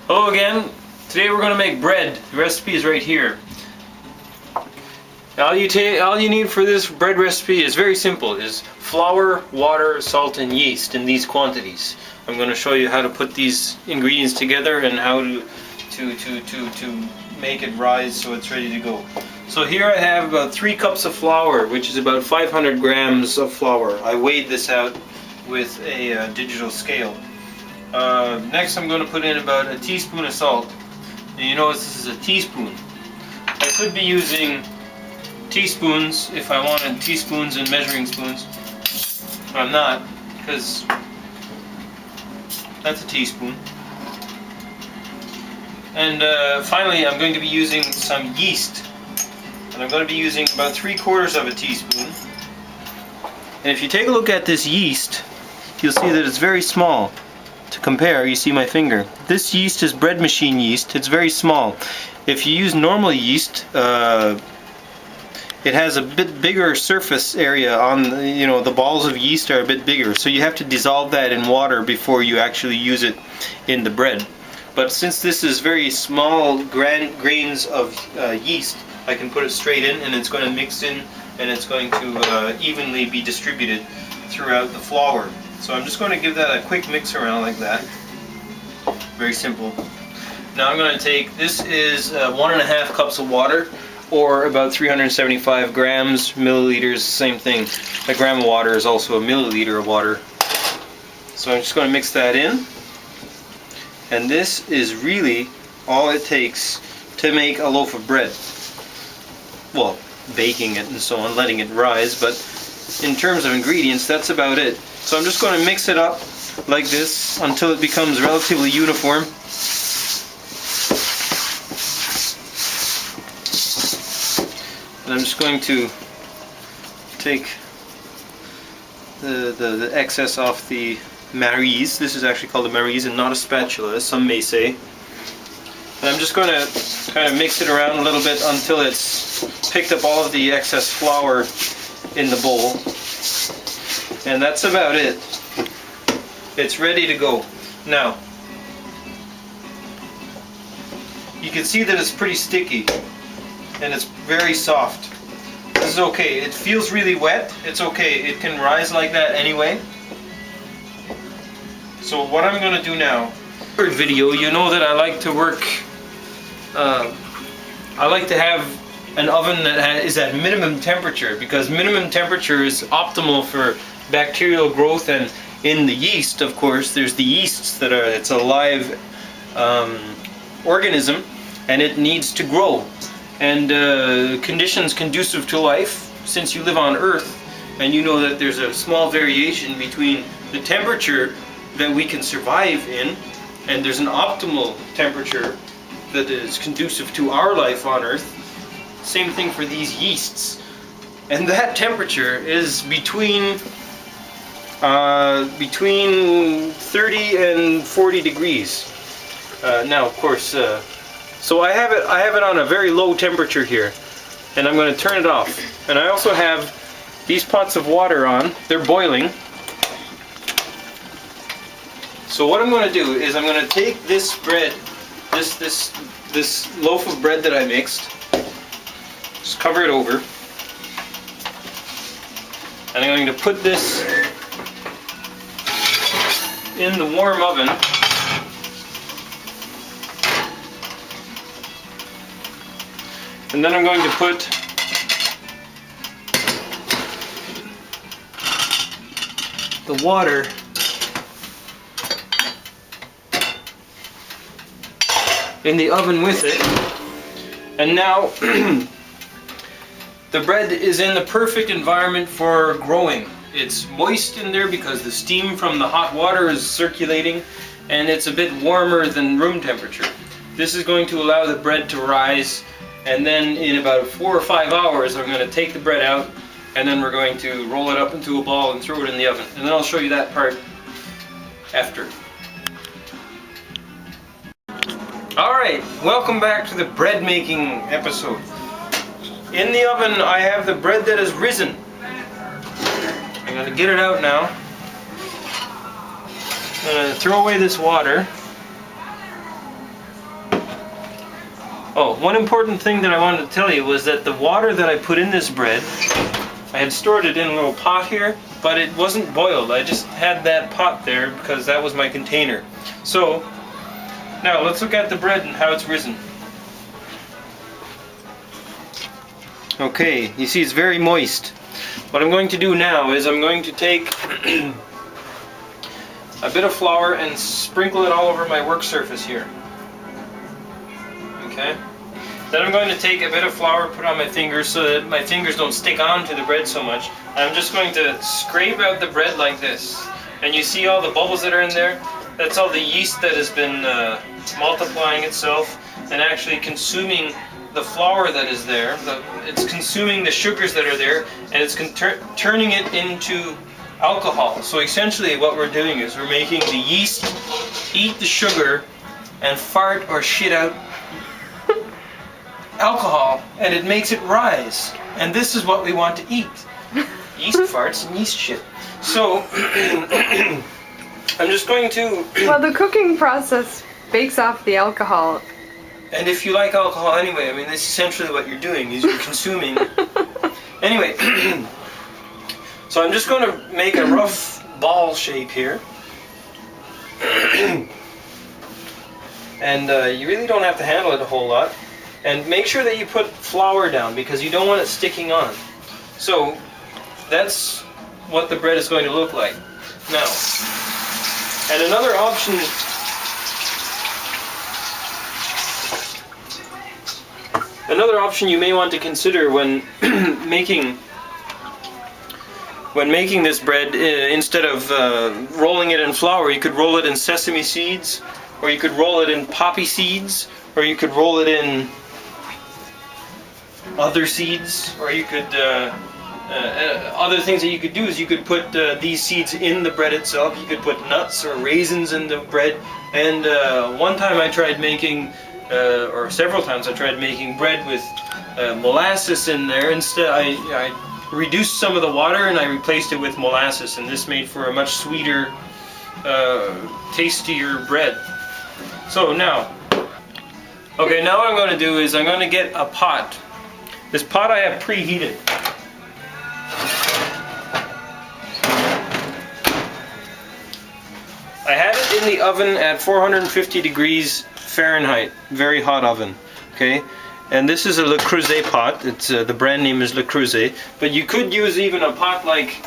Hello again. Today we're going to make bread. The recipe is right here. All you need for this bread recipe is very simple. Is flour, water, salt, and yeast in these quantities. I'm going to show you how to put these ingredients together and how to make it rise so it's ready to go. So here I have about 3 cups of flour, which is about 500 grams of flour. I weighed this out with a digital scale. Next I'm going to put in about a teaspoon of salt. And you notice this is a teaspoon. I could be using teaspoons if I wanted teaspoons and measuring spoons. But I'm not, because that's a teaspoon. And finally I'm going to be using some yeast. And I'm going to be using about 3/4 of a teaspoon. And if you take a look at this yeast, you'll see that it's very small. To compare, you see my finger. This yeast is bread machine yeast. It's very small. If you use normal yeast, it has a bit bigger surface area on, the balls of yeast are a bit bigger. So you have to dissolve that in water before you actually use it in the bread. But since this is very small grains of yeast, I can put it straight in and it's going to mix in and it's going to evenly be distributed throughout the flour. So I'm just going to give that a quick mix around like that. Very simple. Now I'm going to take, this is 1.5 cups of water, or about 375 grams, milliliters, same thing. A gram of water is also a milliliter of water. So I'm just going to mix that in. And this is really all it takes to make a loaf of bread. Well, baking it and so on, letting it rise, but in terms of ingredients, that's about it. So I'm just going to mix it up like this until it becomes relatively uniform. And I'm just going to take the excess off the marise. This is actually called a marise and not a spatula, as some may say. And I'm just going to kind of mix it around a little bit until it's picked up all of the excess flour in the bowl. And that's about it. It's ready to go. Now, you can see that it's pretty sticky and it's very soft. This is okay. It feels really wet. It's okay. It can rise like that anyway. So what I'm going to do now, third video, you know that I like to work, I like to have an oven that is at minimum temperature, because minimum temperature is optimal for bacterial growth. And in the yeast, of course, there's the yeasts that are, it's a live organism and it needs to grow. And conditions conducive to life, since you live on Earth, and you know that there's a small variation between the temperature that we can survive in, and there's an optimal temperature that is conducive to our life on Earth. Same thing for these yeasts. And that temperature is between 30 and 40 degrees. Now, of course, so I have it on a very low temperature here, and I'm going to turn it off. And I also have these pots of water on. They're boiling. So what I'm going to do is I'm going to take this bread, this loaf of bread that I mixed, just cover it over, and I'm going to put this in the warm oven. And then I'm going to put the water in the oven with it. And now the bread is in the perfect environment for growing. It's moist in there because the steam from the hot water is circulating, and it's a bit warmer than room temperature. This is going to allow the bread to rise, and then in about 4 or 5 hours I'm going to take the bread out, and then we're going to roll it up into a ball and throw it in the oven. And then I'll show you that part after. Alright, welcome back to the bread making episode. In the oven I have the bread that has risen. I'm going to get it out now. I'm going to throw away this water. Oh, one important thing that I wanted to tell you was that the water that I put in this bread, I had stored it in a little pot here, but it wasn't boiled. I just had that pot there because that was my container. So, now let's look at the bread and how it's risen. Okay, you see it's very moist. What I'm going to do now is I'm going to take a bit of flour and sprinkle it all over my work surface here. Okay. Then I'm going to take a bit of flour, put on my fingers so that my fingers don't stick onto the bread so much. I'm just going to scrape out the bread like this. And you see all the bubbles that are in there? That's all the yeast that has been multiplying itself and actually consuming the flour that is there. It's consuming the sugars that are there, and it's turning it into alcohol. So essentially what we're doing is we're making the yeast eat the sugar and fart or shit out alcohol, and it makes it rise. And this is what we want to eat. Yeast farts and yeast shit. So I'm just going to... Well, the cooking process bakes off the alcohol. And if you like alcohol anyway, I mean, that's essentially what you're doing, is you're consuming. Anyway, so I'm just going to make a rough ball shape here. And you really don't have to handle it a whole lot. And make sure that you put flour down because you don't want it sticking on. So that's what the bread is going to look like. Now, and another option you may want to consider when making this bread, instead of rolling it in flour, you could roll it in sesame seeds, or you could roll it in poppy seeds, or you could roll it in other seeds, or you could other things that you could do is you could put these seeds in the bread itself. You could put nuts or raisins in the bread. And one time I tried making, or several times I tried making bread with molasses in there. Instead, I reduced some of the water and I replaced it with molasses, and this made for a much sweeter, tastier bread. So now, okay, now what I'm going to do is I'm going to get a pot. This pot I have preheated. I had it in the oven at 450 degrees Fahrenheit, very hot oven. Okay, and this is a Le Creuset pot. It's the brand name is Le Creuset, but you could use even a pot like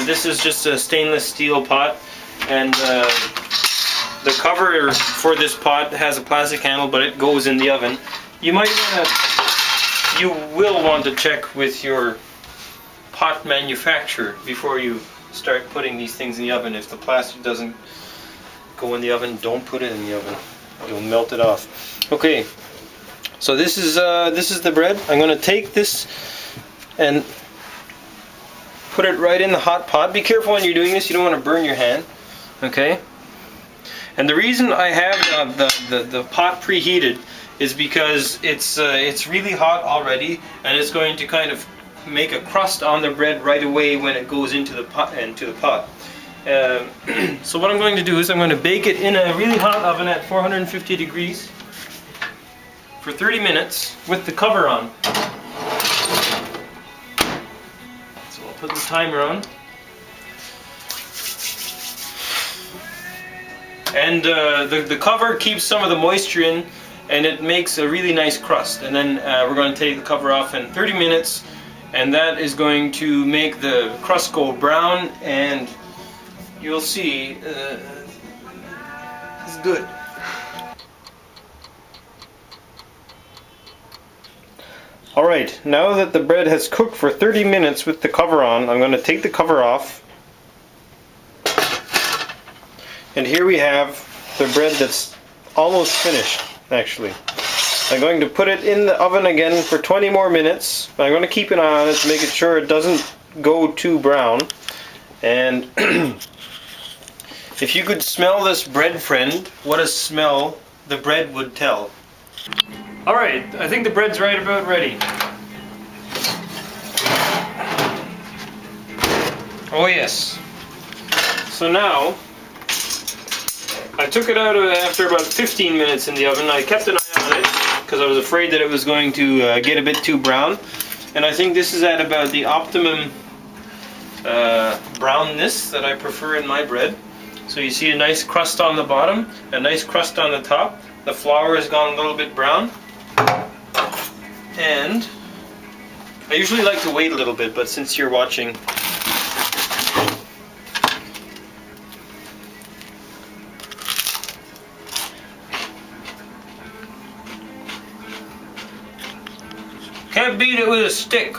this is just a stainless steel pot, and the cover for this pot has a plastic handle, but it goes in the oven. You will want to check with your pot manufacturer before you start putting these things in the oven. If the plastic doesn't go in the oven, don't put it in the oven. You'll melt it off. Okay, so this is the bread. I'm going to take this and put it right in the hot pot. Be careful when you're doing this. You don't want to burn your hand. Okay. And the reason I have the pot preheated is because it's really hot already, and it's going to kind of make a crust on the bread right away when it goes into the pot. So what I'm going to do is I'm going to bake it in a really hot oven at 450 degrees for 30 minutes with the cover on. So I'll put the timer on. And the cover keeps some of the moisture in, and it makes a really nice crust. And then we're going to take the cover off in 30 minutes, and that is going to make the crust go brown, and you'll see it's good. Alright, now that the bread has cooked for 30 minutes with the cover on, I'm going to take the cover off. And here we have the bread that's almost finished, actually. I'm going to put it in the oven again for 20 more minutes. I'm going to keep an eye on it to make sure it doesn't go too brown. And if you could smell this bread, friend, what a smell the bread would tell. Alright, I think the bread's right about ready. Oh yes. So now, I took it out after about 15 minutes in the oven. I kept an eye on it because I was afraid that it was going to get a bit too brown. And I think this is at about the optimum brownness that I prefer in my bread. So you see a nice crust on the bottom, a nice crust on the top. The flour has gone a little bit brown. And I usually like to wait a little bit, but since you're watching, can't beat it with a stick.